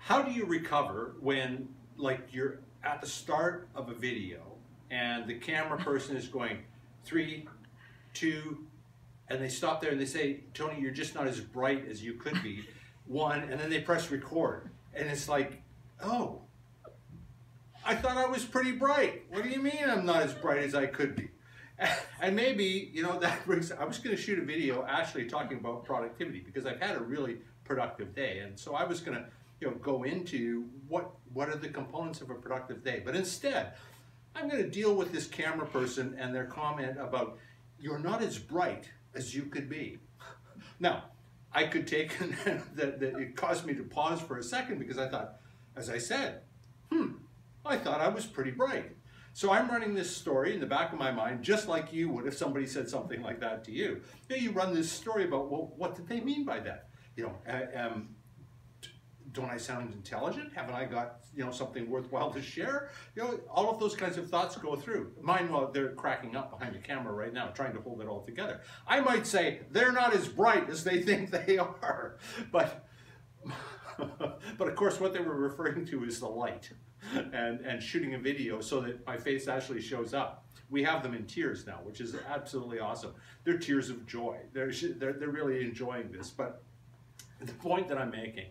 How do you recover when, like, you're at the start of a video and the camera person is going 3, 2, and they stop there and they say, Tony, you're just not as bright as you could be, 1, and then they press record. And it's like, oh, I thought I was pretty bright. What do you mean I'm not as bright as I could be? And maybe, you know, that brings, I was going to shoot a video actually talking about productivity because I've had a really productive day. And so I was going to, you know, go into what are the components of a productive day. But instead, I'm going to deal with this camera person and their comment about, you're not as bright as you could be. Now, I could take, that it caused me to pause for a second because I thought, as I said, I thought I was pretty bright. So I'm running this story in the back of my mind, just like you would if somebody said something like that to you. You run this story about, well, what did they mean by that? You know, don't I sound intelligent? Haven't I got, you know, something worthwhile to share? You know, all of those kinds of thoughts go through. Mine, well, they're cracking up behind the camera right now, trying to hold it all together. I might say, they're not as bright as they think they are. But of course, what they were referring to is the light and shooting a video so that my face actually shows up. We have them in tears now, which is absolutely awesome. They're tears of joy. They're really enjoying this. But the point that I'm making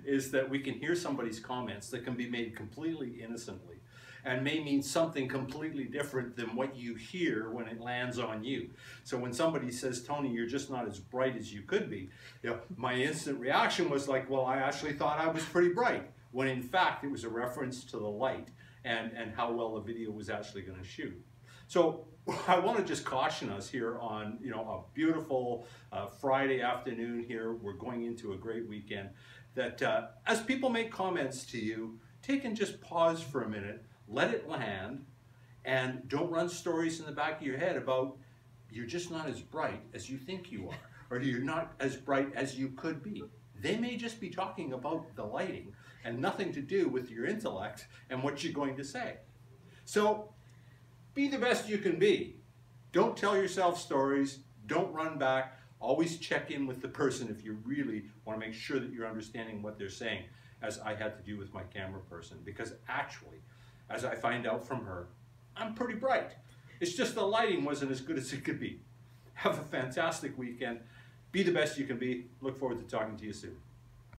is that we can hear somebody's comments that can be made completely innocently and may mean something completely different than what you hear when it lands on you. So when somebody says, Tony, you're just not as bright as you could be, you know, my instant reaction was like, well, I actually thought I was pretty bright, when in fact it was a reference to the light and how well the video was actually going to shoot. So I want to just caution us here on, you know, a beautiful Friday afternoon here. We're going into a great weekend. That as people make comments to you, take and just pause for a minute, let it land, and don't run stories in the back of your head about you're just not as bright as you think you are, or you're not as bright as you could be. They may just be talking about the lighting and nothing to do with your intellect and what you're going to say. So be the best you can be. Don't tell yourself stories. Don't run back. Always check in with the person if you really want to make sure that you're understanding what they're saying, as I had to do with my camera person. Because actually, as I find out from her, I'm pretty bright. It's just the lighting wasn't as good as it could be. Have a fantastic weekend. Be the best you can be. Look forward to talking to you soon.